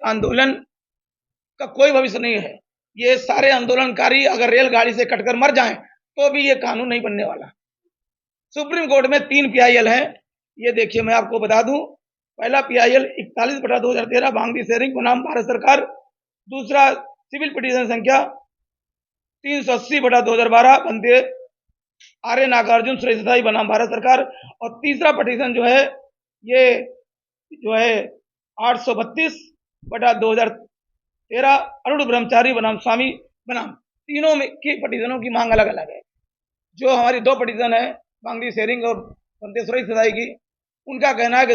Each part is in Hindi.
आंदोलन का कोई भविष्य नहीं है। ये सारे आंदोलनकारी अगर रेलगाड़ी से कटकर मर जाएं तो भी ये कानून नहीं बनने वाला। सुप्रीम कोर्ट में 3 PIL हैं। ये देखिए, मैं आपको बता दूं, पहला PIL 41/2013 बांग्लादेश शेयरिंग बनाम भारत सरकार, दूसरा सिविल पिटीशन संख्या 380/2012 बंदे आर्य नागार्जुन सुरेश देसाई बनाम भारत सरकार, और तीसरा पिटीशन जो है ये 832/2013 अरुण ब्रह्मचारी बनाम स्वामी बनाम। तीनों में की पिटीशनों की मांग अलग अलग है। जो हमारी 2 पिटीशन है बांग्लादेश शेयरिंग और बंदे सुरेश देसाई की, उनका कहना है कि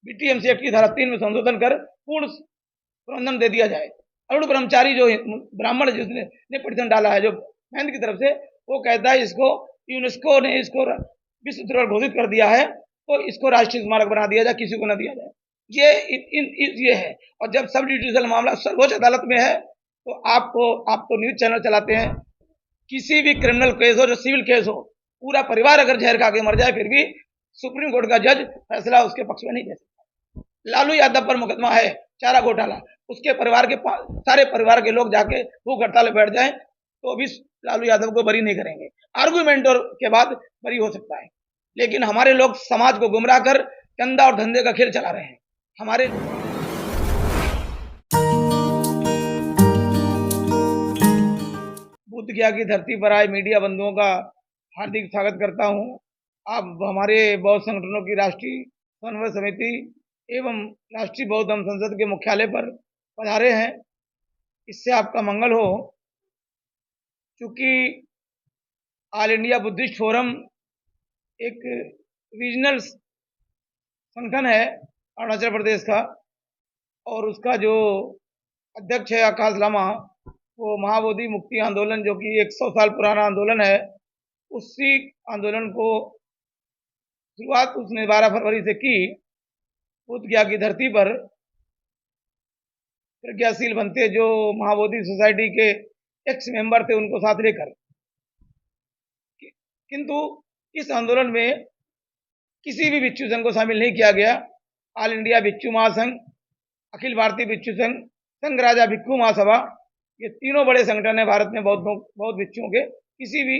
BTMC एक्ट की धारा 3 में संशोधन कर पूर्ण प्रबंधन दे दिया जाए। अरुण ब्रह्मचारी जो ब्राह्मण जिसने पिटीशन डाला है जो महंत की तरफ से, वो कहता है इसको यूनेस्को ने इसको विश्व धरोहर घोषित कर दिया है तो इसको राष्ट्रीय स्मारक बना दिया जाए, किसी को न दिया जाए। ये है। और जब सब जुडिशियल मामला सर्वोच्च अदालत में है तो आप तो न्यूज चैनल चलाते हैं, किसी भी क्रिमिनल केस हो, जो सिविल केस हो, पूरा परिवार अगर जहर खा के मर जाए फिर भी सुप्रीम कोर्ट का जज फैसला उसके पक्ष में नहीं दे सकता। लालू यादव पर मुकदमा है चारा घोटाला, उसके परिवार के सारे परिवार के लोग जाके भूख हड़ताल बैठ जाए तो भी लालू यादव को बरी नहीं करेंगे। आर्गुमेंट के बाद बरी हो सकता है, लेकिन हमारे लोग समाज को गुमराह कर चंदा और धंधे का खेल चला रहे हैं। हमारे बुद्ध गया की धरती पर आए मीडिया बंधुओं का हार्दिक स्वागत करता हूं। आप हमारे बौद्ध संगठनों की राष्ट्रीय समन्वय समिति एवं राष्ट्रीय बौद्ध धर्म संसद के मुख्यालय पर पधारे हैं, इससे आपका मंगल हो। चूंकि ऑल इंडिया बुद्धिस्ट फोरम एक रीजनल संगठन है अरुणाचल प्रदेश का, और उसका जो अध्यक्ष है आकाश लामा, वो महाबोधि मुक्ति आंदोलन जो कि 100 साल पुराना आंदोलन है, उसी आंदोलन को शुरुआत उसने 12 फरवरी से की बुद्ध गया की धरती पर प्रज्ञाशील बनते जो महाबोधि सोसाइटी के एक्स मेंबर थे उनको साथ लेकर। किंतु इस आंदोलन में किसी भी भिक्षु संघ को शामिल नहीं किया गया। ऑल इंडिया भिक्षु महासंघ, अखिल भारतीय भिक्षु संघ, संघ राजा भिक्षु महासभा, ये तीनों बड़े संगठन है भारत में बौद्ध भिक्षुओं के, किसी भी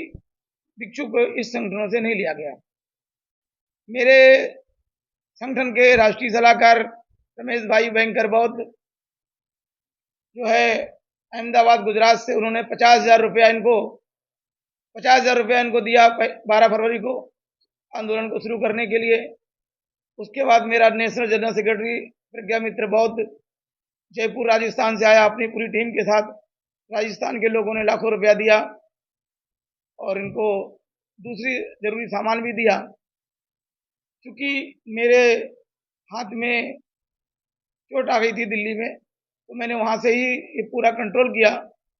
भिक्षु को इस संगठनों से नहीं लिया गया। मेरे संगठन के राष्ट्रीय सलाहकार रमेश भाई बैंकर बौद्ध जो है अहमदाबाद गुजरात से, उन्होंने 50,000 रुपया इनको दिया 12 फरवरी को आंदोलन को शुरू करने के लिए। उसके बाद मेरा नेशनल जनरल सेक्रेटरी प्रज्ञा मित्र बौद्ध जयपुर राजस्थान से आया अपनी पूरी टीम के साथ। राजस्थान के लोगों ने लाखों रुपया दिया और इनको दूसरी जरूरी सामान भी दिया। क्योंकि मेरे हाथ में चोट आ गई थी दिल्ली में, तो मैंने वहां से ही ये पूरा कंट्रोल किया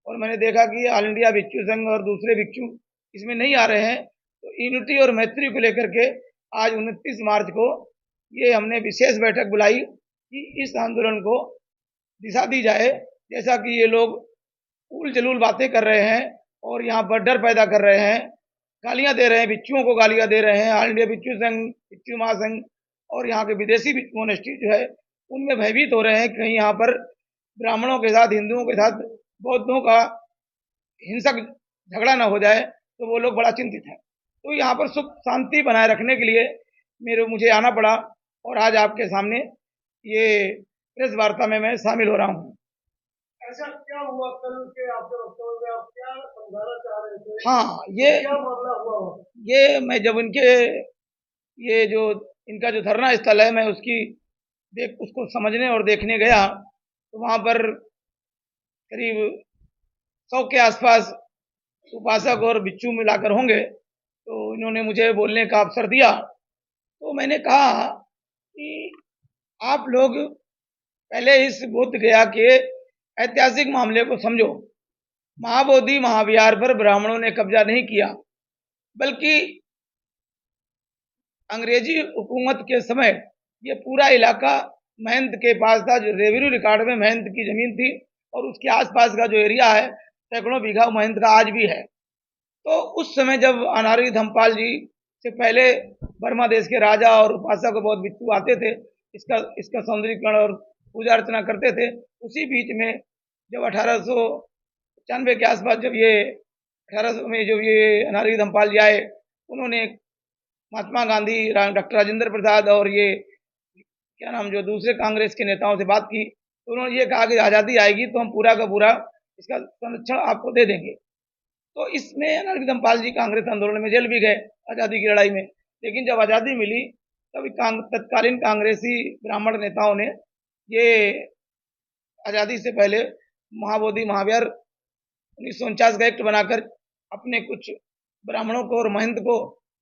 और मैंने देखा कि ऑल इंडिया भिक्षु संघ और दूसरे भिक्षु इसमें नहीं आ रहे हैं, तो यूनिटी और मैत्री को लेकर के आज 29 मार्च को ये हमने विशेष बैठक बुलाई कि इस आंदोलन को दिशा दी जाए। जैसा कि ये लोग उल जलूल बातें कर रहे हैं और यहाँ पर डर पैदा कर रहे हैं, गालियां दे रहे हैं, भिक्षुओं को गालियां दे रहे हैं। ऑल इंडिया भिक्षु संघ, भिक्षु महासंघ और यहाँ के विदेशी मोनेस्ट्री जो है उनमें भयभीत हो रहे हैं, कहीं यहाँ पर ब्राह्मणों के साथ, हिंदुओं के साथ बौद्धों का हिंसक झगड़ा ना हो जाए, तो वो लोग बड़ा चिंतित हैं। तो यहाँ पर सुख शांति बनाए रखने के लिए मुझे आना पड़ा और आज आपके सामने ये प्रेस वार्ता में मैं शामिल हो रहा हूँ। ऐसा क्या हुआ कल के आपके वक्तव्य में, आप क्या समझाना चाह रहे थे? हाँ, क्या मामला हुआ? ये मैं जब इनका जो धरना स्थल है, मैं उसको समझने और देखने गया तो वहां पर करीब 100 के आसपास उपासक और भिक्षु मिलाकर होंगे। तो इन्होंने मुझे बोलने का अवसर दिया, तो मैंने कहा कि आप लोग पहले इस बुद्ध गया के ऐतिहासिक मामले को समझो। महाबोधि महाविहार पर ब्राह्मणों ने कब्जा नहीं किया, बल्कि अंग्रेजी हुकूमत के समय ये पूरा इलाका महंत के पास था, जो रेवेन्यू रिकॉर्ड में महंत की जमीन थी और उसके आसपास का जो एरिया है सैकड़ों बीघा महंत का आज भी है। तो उस समय जब अनारी धमपाल जी से पहले बर्मा देश के राजा और उपासक बौद्ध भिक्षु आते थे इसका सौंदर्यीकरण और पूजा अर्चना करते थे। उसी बीच में जब 1895 के आसपास जब ये 1800 में जब ये अनारी धमपाल जी आए, उन्होंने महात्मा गांधी, डॉक्टर राजेंद्र प्रसाद और ये क्या नाम जो दूसरे कांग्रेस के नेताओं से बात की, तो उन्होंने ये कहा कि आज़ादी आएगी तो हम पूरा का पूरा इसका संरक्षण आपको दे देंगे। तो इसमें अनारी धमपाल जी कांग्रेस आंदोलन में जेल भी गए आज़ादी की लड़ाई में। लेकिन जब आज़ादी मिली तब तत्कालीन कांग्रेसी ब्राह्मण नेताओं ने ये आज़ादी से पहले महाबोधि महावीर 1949 का एक्ट बनाकर अपने कुछ ब्राह्मणों को और महंत को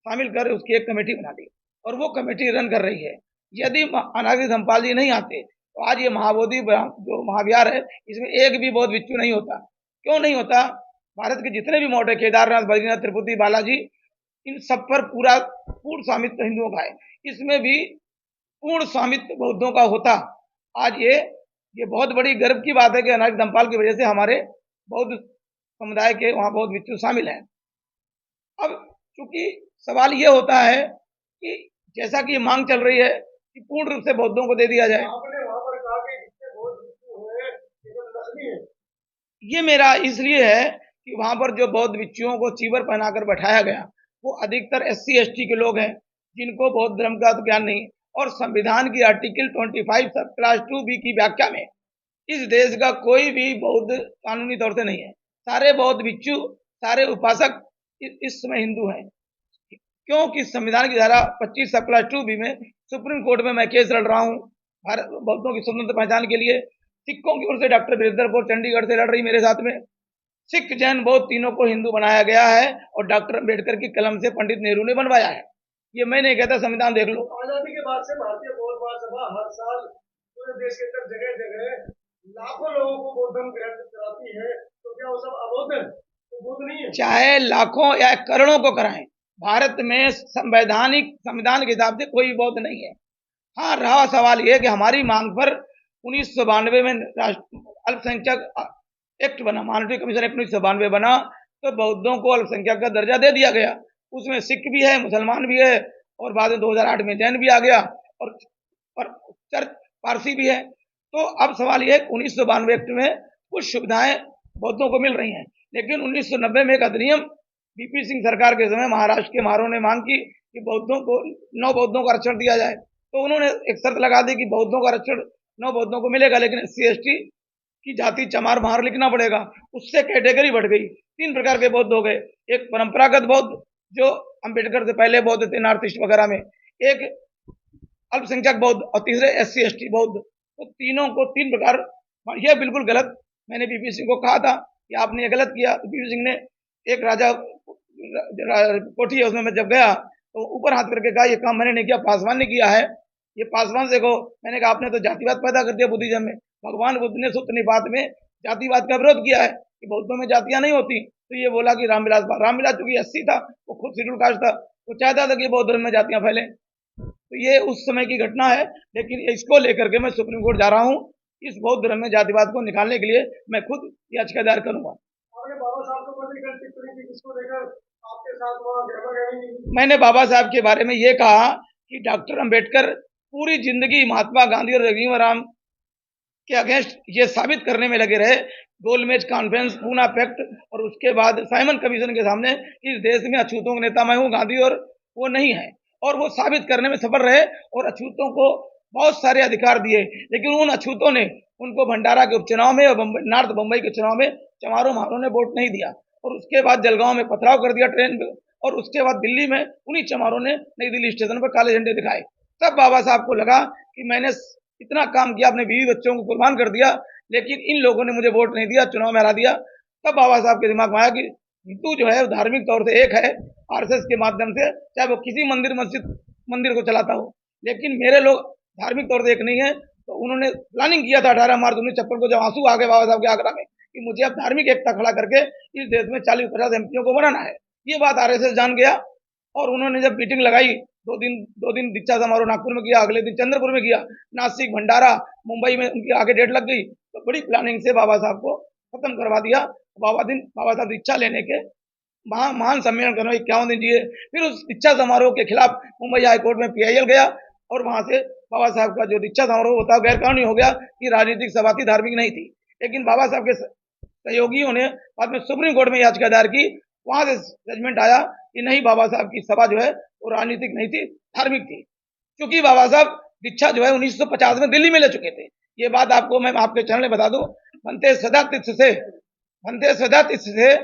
शामिल कर उसकी एक कमेटी बना दी और वो कमेटी रन कर रही है। यदि अनारी धमपाल जी नहीं आते तो आज ये महाबोधि जो महाविहार है इसमें एक भी बौद्ध भिक्षु नहीं होता। क्यों नहीं होता? भारत के जितने भी मठ है, केदारनाथ, बद्रीनाथ, तिरुपति, बालाजी, इन सब पर पूर्ण स्वामित्व हिंदुओं का है। इसमें भी पूर्ण स्वामित्व बौद्धों का होता। आज ये बहुत बड़ी गर्व की बात है कि अनारी धमपाल की वजह से हमारे बौद्ध समुदाय के वहाँ बौद्ध भिक्षु शामिल हैं। अब चूंकि सवाल ये होता है कि जैसा कि मांग चल रही है कि पूर्ण रूप से बौद्धों को दे दिया जाए। आपने वहां पर कहा कि जितने बौद्ध भिक्षु हैं ये सब नकली है। ये मेरा इसलिए है कि वहां पर जो बौद्ध भिक्षुओं को चीवर पहनाकर बैठाया गया वो अधिकतर SC ST के लोग हैं जिनको बौद्ध धर्म का तो ज्ञान नहीं। और संविधान की आर्टिकल 25 सब क्लास 2B की व्याख्या में इस देश का कोई भी बौद्ध कानूनी तौर से नहीं है। सारे बौद्ध भिक्षु, सारे उपासक इस समय हिंदू हैं। क्योंकि संविधान की धारा 25 सब क्लास 2B में सुप्रीम कोर्ट में मैं केस लड़ रहा हूँ भारत बौद्धों की स्वतंत्र पहचान के लिए। सिखों की ओर से डॉक्टर वीरेंद्र कौर चंडीगढ़ से लड़ रही मेरे साथ में। सिख, जैन, बौद्ध तीनों को हिंदू बनाया गया है और डॉक्टर अम्बेडकर की कलम से पंडित नेहरू ने बनवाया है। ये मैं नहीं कहता, संविधान देख लो। आजादी के बाद से भारतीय बौद्ध महासभा हर साल पूरे देश के अंदर जगह जगह लाखों लोगों को बौद्ध धर्म ग्रहण कराती है। तो क्या वो सब अबौद्ध है? तो बौद्ध नहीं है? चाहे लाखों या करोड़ों को कराएं, भारत में संविधान के हिसाब से कोई बौद्ध नहीं है। हाँ, रहा सवाल यह कि हमारी मांग पर 1992 में अल्पसंख्यक एक्ट बना, माइनॉरिटी कमीशन एक्ट 1992 बना, तो बौद्धों को अल्पसंख्यक का दर्जा दे दिया गया। उसमें सिख भी है, मुसलमान भी है और बाद में 2008 में जैन भी आ गया और चर्च पारसी भी है। तो अब सवाल यह है 1992 एक्ट में कुछ सुविधाएं बौद्धों को मिल रही हैं, लेकिन 1990 में एक अधिनियम VP सिंह सरकार के समय महाराष्ट्र के महारों ने मांग की कि बौद्धों को 9 बौद्धों का आरक्षण दिया जाए। तो उन्होंने एक शर्त लगा दी कि बौद्धों का आरक्षण 9 बौद्धों को मिलेगा, लेकिन SC ST की जाति चमार महार लिखना पड़ेगा। उससे कैटेगरी बढ़ गई, 3 प्रकार के बौद्ध हो गए। एक परंपरागत बौद्ध जो अम्बेडकर से पहले बौद्ध थे नॉर्थ ईस्ट वगैरह में, एक अल्पसंख्यक बौद्ध और तीसरे SC ST बौद्ध। तो तीनों को 3 प्रकार। यह बिल्कुल गलत। मैंने VP सिंह को कहा था कि आपने ये गलत किया। तो VP सिंह ने एक राजा कोठी है उसमें मैं जब गया तो ऊपर हाथ करके कहा ये काम मैंने नहीं किया, पासवान ने किया है, ये पासवान से कहो। मैंने कहा आपने तो जातिवाद पैदा कर दिया बुद्धिज्म में। भगवान बुद्ध ने सूत्र निपात में जातिवाद का विरोध किया है कि बौद्धों में जातियां नहीं होती। तो ये बोला कि रामविलास चूंकि SC था, वो खुद शेड्यूल कास्ट था, वो चाहता था कि बौद्ध धर्म में जातियां फैले। तो ये उस समय की घटना है, लेकिन इसको लेकर के मैं सुप्रीम कोर्ट जा रहा हूँ। इस बौद्ध धर्म में जातिवाद को निकालने के लिए मैं खुद याचिका दायर करूंगा। आपने बाबा साहब को पत्र लिखकर टिप्पणी की, जिसको लेकर आपके साथ वहाँ गहमा-गहमी। मैंने बाबा साहब के बारे में ये कहा कि डॉक्टर अम्बेडकर पूरी जिंदगी महात्मा गांधी और जगजीवन के अगेंस्ट ये साबित करने में लगे रहे। गोलमेज कॉन्फ्रेंस, पूना पैक्ट और उसके बाद साइमन कमीशन के सामने इस देश में अछूतों का नेता मैं हूँ, गांधी और वो नहीं है। और वो साबित करने में सफल रहे और अछूतों को बहुत सारे अधिकार दिए। लेकिन उन अछूतों ने उनको भंडारा के उपचुनाव में और नॉर्थ बम्बई के चुनाव में चमारों महारों ने वोट नहीं दिया। और उसके बाद जलगांव में पथराव कर दिया ट्रेन पे। और उसके बाद दिल्ली में उन्हीं चमारों ने नई दिल्ली स्टेशन पर काले झंडे दिखाए। तब बाबा साहब को लगा कि मैंने इतना काम किया, अपने बीवी बच्चों को कुर्बान कर दिया, लेकिन इन लोगों ने मुझे वोट नहीं दिया, चुनाव में हरा दिया। तब बाबा साहब के दिमाग में आया कि हिंदू जो है धार्मिक तौर से एक है, RSS के माध्यम से, चाहे वो किसी मंदिर को चलाता हो, लेकिन मेरे लोग धार्मिक तौर से एक नहीं है। तो उन्होंने प्लानिंग किया था 18 मार्च 1956 को, जब आंसू आ गए बाबा साहब के आगरा में, कि मुझे अब धार्मिक एकता खड़ा करके इस देश में 40-50 MPओं को बनाना है। ये बात RSS जान गया और उन्होंने जब मीटिंग लगाई, 2 दिन दीक्षा समारोह नागपुर में किया, अगले दिन चंद्रपुर में किया, नासिक, भंडारा, मुंबई में उनकी आगे डेट लग गई। तो बड़ी प्लानिंग से बाबा साहब को खत्म करवा दिया। बाबा साहब दीक्षा लेने के महान सम्मेलन करना 51 दिन जिए। फिर उस दीक्षा समारोह के खिलाफ मुंबई हाईकोर्ट में PIL गया और वहां से बाबा साहब का जो दीक्षा समारोह होता गैर कानूनी हो गया कि राजनीतिक सभा थी, धार्मिक नहीं थी। लेकिन बाबा साहब के सहयोगियों ने बाद में सुप्रीम कोर्ट में याचिका दायर की, वहां से जजमेंट आया कि नहीं, बाबा साहब की सभा जो है वो राजनीतिक नहीं थी, धार्मिक थी। क्योंकि बाबा साहब दीक्षा जो है 1950 में दिल्ली में ले चुके थे। ये बात आपको मैं आपके चैनल में बता दूं। बनते सदा तीर्थ से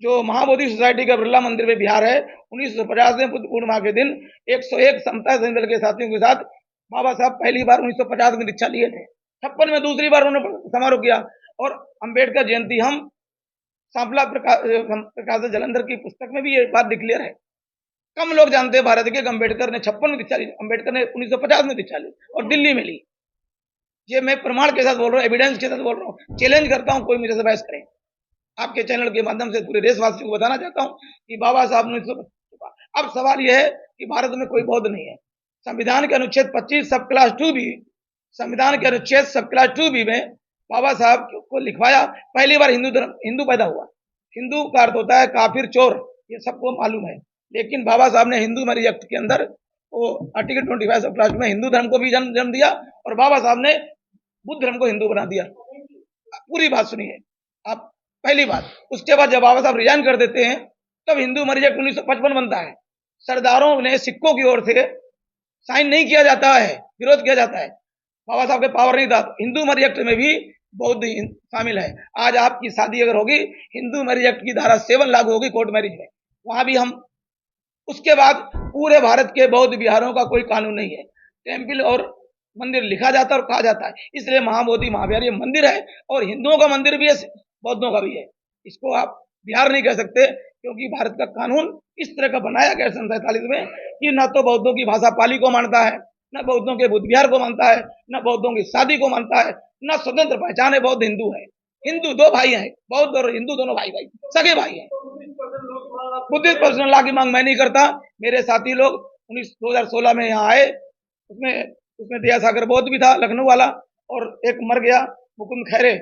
जो महाबोधि सोसाइटी का बिरला मंदिर में बिहार है, 1950 में बुद्ध पूर्णिमा के दिन 101 समता दल के साथियों के साथ बाबा साहब पहली बार 1950 में दीक्षा लिए थे। 56 में दूसरी बार उन्होंने समारोह किया। और अम्बेडकर जयंती हम सांपला प्रकाश जलंधर की पुस्तक में भी ये बात डिक्लेयर है। कम लोग जानते हैं भारत के अम्बेडकर ने 56 में दीक्षा ली, अम्बेडकर ने 1950 में दीक्षा ली और दिल्ली में ली। ये मैं प्रमाण के साथ बोल रहा हूँ, एविडेंस के साथ बोल रहा हूँ। चैलेंज करता हूँ कोई मेरे से बहस करे। आपके चैनल के माध्यम से पूरे देशवासियों को बताना चाहता हूँ कि बाबा साहब ने। अब सवाल यह है कि भारत में कोई बौद्ध नहीं है। संविधान के अनुच्छेद 25 सब क्लास 2B, संविधान के अनुच्छेद सब क्लास 2B में बाबा साहब को लिखवाया। पहली बार हिंदू पैदा हुआ। हिंदू का अर्थ होता है काफिर, चोर, ये सबको मालूम है। लेकिन बाबा साहब ने हिंदू मैरिज एक्ट के अंदर वो आर्टिकल 25 सब क्लास में हिंदू धर्म को भी जन्म दिया और बाबा साहब ने बुद्ध धर्म को हिंदू बना दिया। पूरी बात सुनिए आप। पहली बात, उसके बाद जब बाबा साहब रिजाइन कर देते हैं तब हिंदू मैरिज एक्ट 1955 बनता है। सरदारों ने सिक्कों की ओर से साइन नहीं किया जाता है, विरोध किया जाता है। बाबा साहब के पावर नहीं था। हिंदू मैरिज एक्ट में भी बौद्ध शामिल है। आज आपकी शादी अगर होगी, हिंदू मैरिज एक्ट की धारा 7 लागू होगी कोर्ट मैरिज में, वहां भी हम। उसके बाद पूरे भारत के बौद्ध विहारों का कोई कानून नहीं है। टेम्पल और मंदिर लिखा जाता है और कहा जाता है। इसलिए महाबोधि महाविहार ये मंदिर है और हिंदुओं का मंदिर भी है, बौद्धों का भी है। इसको आप बिहार नहीं कह सकते, क्योंकि भारत का कानून इस तरह का बनाया गया 1947 में कि न तो बौद्धों की भाषा पाली को मानता है, न बौद्धों के बुद्ध विहार को मानता है, न बौद्धों की शादी को मानता है, न स्वतंत्र पहचान है। बौद्ध हिंदू है। हिंदू दो भाई हैं, बौद्ध और हिंदू दोनों भाई सगे भाई हैं। बुद्धिस्ट पर्सनल लॉ की मांग मैं नहीं करता। मेरे साथी लोग 2016 में यहाँ आए, उसमें दया सागर बौद्ध भी था, लखनऊ वाला, और एक मर गया मुकुंद खैरे।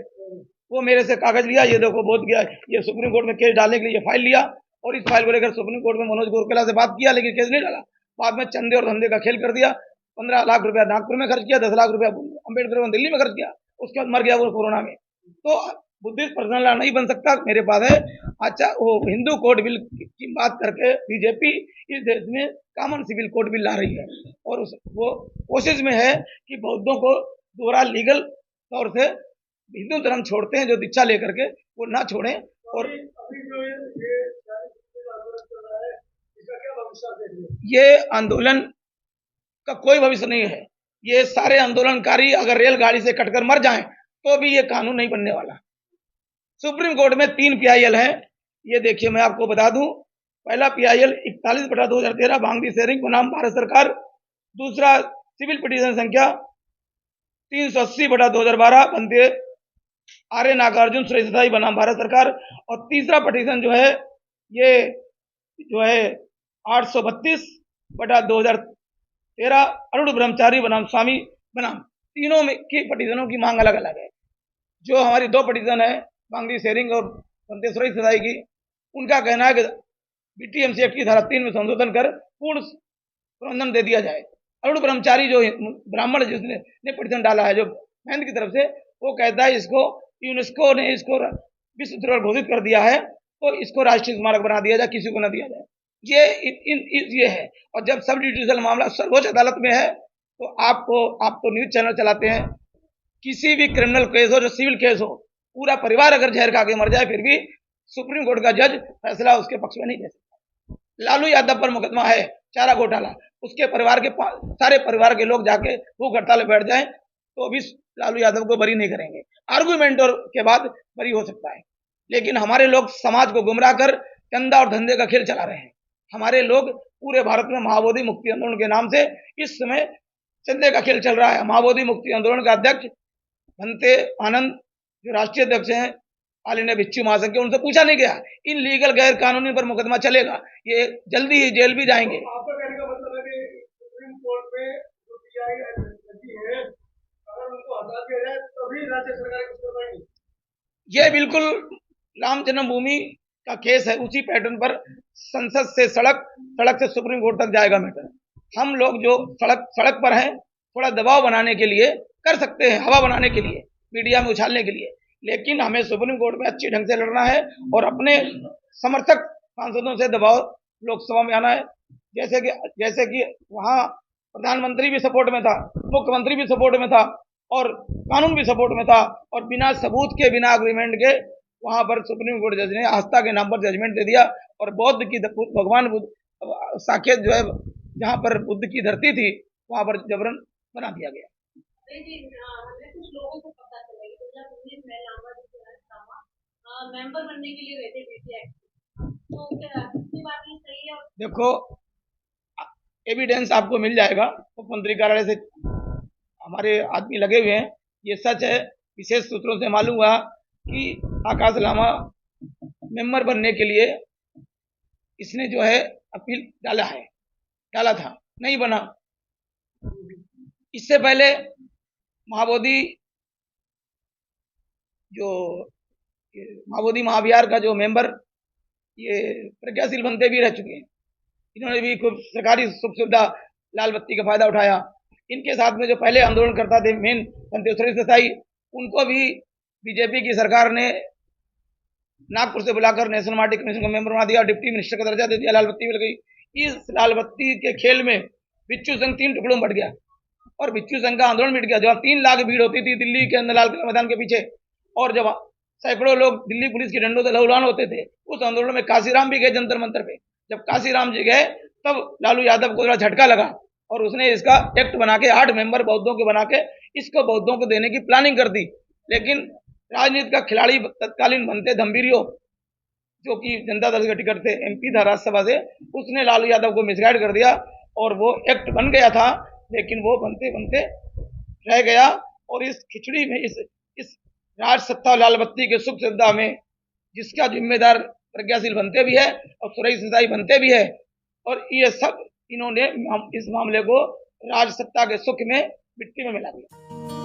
वो मेरे से कागज लिया, ये देखो बौद्ध गया, ये सुप्रीम कोर्ट में केस डालने के लिए ये फाइल लिया और इस फाइल को लेकर सुप्रीम कोर्ट में मनोज गोरकेला से बात किया, लेकिन केस नहीं डाला। बाद में चंदे और धंधे का खेल कर दिया। 15 लाख रुपया नागपुर में खर्च किया, 10 लाख रुपया अम्बेडकर में दिल्ली में खर्च किया। उसके बाद मर गया वो कोरोना में। तो बुद्धिस्ट पर्सनल लॉ नहीं बन सकता, मेरे पास है। अच्छा, वो हिंदू कोड बिल की बात करके बीजेपी इस देश में कॉमन सिविल कोड बिल ला रही है और वो कोशिश में है कि बौद्धों को दोबारा लीगल तौर से हिंदू धर्म छोड़ते हैं जो दीक्षा लेकर के, वो ना छोड़ें। और अभी जो ये आंदोलन चल रहा है, इसका क्या भविष्य? ये आंदोलन का कोई भविष्य नहीं है। ये सारे आंदोलनकारी अगर रेलगाड़ी से कटकर मर जाएं तो भी ये कानून नहीं बनने वाला। सुप्रीम कोर्ट में 3 PIL हैं। ये देखिए मैं आपको बता दूं। पहला PIL 41/2013 बांग्दी शेयरिंग बनाम भारत सरकार। दूसरा सिविल पिटीशन संख्या 380/2012 बनते आर्य नागार्जुन सुरेश देसाई बनाम भारत सरकार। और तीसरा पिटीशन जो है ये 832/2013 अरुण ब्रह्मचारी बनाम स्वामी बनाम। तीनों में की पिटीशनों की मांग अलग अलग है। जो हमारी 2 पिटीशन है बांग्दी शेयरिंग और बनते सुरेश देसाई की, उनका कहना है कि BTMC एक्ट की धारा 3 में संशोधन कर पूर्ण प्रबंधन दे दिया जाए। अरुण ब्रह्मचारी जो ब्राह्मण जिसने पिटीशन डाला है जो महंत की तरफ से, वो कहता है इसको यूनेस्को ने इसको विश्व धरोहर घोषित कर दिया है तो इसको राष्ट्रीय स्मारक बना दिया जाए, किसी को न दिया जाए। ये है। और जब सब जुडिशियल मामला सर्वोच्च अदालत में है तो आप तो न्यूज चैनल चलाते हैं, किसी भी क्रिमिनल केस हो, जो सिविल केस हो, पूरा परिवार अगर जहर खा के मर जाए फिर भी सुप्रीम कोर्ट का जज फैसला उसके पक्ष में नहीं दे सकता। लालू यादव पर मुकदमा है चारा घोटाला, उसके परिवार के सारे परिवार के लोग जाके भूख हड़ताल बैठ जाए तो भी लालू यादव को बरी नहीं करेंगे। आर्गुमेंट के बाद बरी हो सकता है। लेकिन हमारे लोग समाज को गुमराह कर चंदा और धंधे का खेल चला रहे हैं। हमारे लोग पूरे भारत में महाबोधि मुक्ति आंदोलन के नाम से इस समय चंदे का खेल चल रहा है। महाबोधि मुक्ति आंदोलन का अध्यक्ष भंते आनंद जो राष्ट्रीय अध्यक्ष हैं ऑल इंडिया भिक्षु महासंघ के, उनसे पूछा नहीं गया। इन लीगल गैर कानूनी पर मुकदमा चलेगा, ये जल्दी ही जेल भी जाएंगे। आपका कहने का मतलब है कि सुप्रीम कोर्ट में जो PI है, अगर उनको हटा दिया जाए तभी राज्य सरकार कुछ कर पाएंगी। ये बिल्कुल राम जन्मभूमि का केस है, उसी पैटर्न पर संसद से सड़क, सड़क से सुप्रीम कोर्ट तक जाएगा मैटर। हम लोग जो सड़क पर हैं थोड़ा दबाव बनाने के लिए कर सकते हैं, हवा बनाने के लिए, मीडिया में उछालने के लिए, लेकिन हमें सुप्रीम कोर्ट में अच्छी ढंग से लड़ना है और अपने समर्थक सांसदों से दबाव लोकसभा में आना है। जैसे कि वहाँ प्रधानमंत्री भी सपोर्ट में था, मुख्यमंत्री भी सपोर्ट में था और कानून भी सपोर्ट में था, और बिना सबूत के, बिना अग्रीमेंट के वहां पर सुप्रीम कोर्ट जज ने आस्था के नाम पर जजमेंट दे दिया और बौद्ध की, भगवान बुद्ध साकेत जो है, जहां पर बुद्ध की धरती थी, वहां पर जबरन बना दिया गया। हमें कुछ लोगों को पता चला कि 2019 में लामा मेंबर बनने के लिए गए थे बीसीएक्ट, तो क्या कितनी बात ये सही है? देखो, एविडेंस आपको मिल जाएगा, मुख्यमंत्री कार्यालय से हमारे आदमी लगे हुए हैं, ये सच है। विशेष सूत्रों से मालूम हुआ कि आकाश लामा मेंबर बनने के लिए इसने जो है अपील डाला था, नहीं बना। इससे पहले महाबोधि महाविहार का जो मेंबर, ये प्रज्ञाशील बनते भी रह चुके हैं, इन्होंने भी खूब सरकारी सुख सुविधा, लाल बत्ती का फायदा उठाया। इनके साथ में जो पहले आंदोलन करता थे मेन बनते सुरेश देसाई, उनको भी बीजेपी की सरकार ने नागपुर से बुलाकर नेशनल मार्टी कमीशन का मेंबर बना दिया, डिप्टी मिनिस्टर का दर्जा दे दिया, लाल बत्ती मिल गई। इस लाल बत्ती के खेल में बिच्छू संघ 3 टुकड़ों में बट गया और बिच्छू संघ का आंदोलन मिट गया। जब 3 लाख भीड़ होती थी दिल्ली के अंदर लाल किला मैदान के पीछे, और जब सैकड़ों लोग दिल्ली पुलिस के डंडों से लहूलुहान होते थे, उस आंदोलन में काशीराम भी गए जंतर मंतर पे। जब काशीराम जी गए तब लालू यादव को थोड़ा झटका लगा और उसने इसका एक्ट बना के 8 मेंबर बौद्धों के बना के इसको बौद्धों को देने की प्लानिंग कर दी। लेकिन राजनीति का खिलाड़ी तत्कालीन बनते धम्बीरियो, जो कि जनता दल के टिकट थे, एमपी था राज्यसभा से, उसने लालू यादव को मिसगाइड कर दिया और वो एक्ट बन गया था, लेकिन वो बनते बनते रह गया। और इस खिचड़ी में, इस राज सत्ता लाल बत्ती के सुख सुविधा में जिसका जिम्मेदार प्रज्ञाशील बनते भी है और सुरेश देसाई बनते भी है, और ये सब इन्होंने इस मामले को राज सत्ता के सुख में मिट्टी में मिला दिया।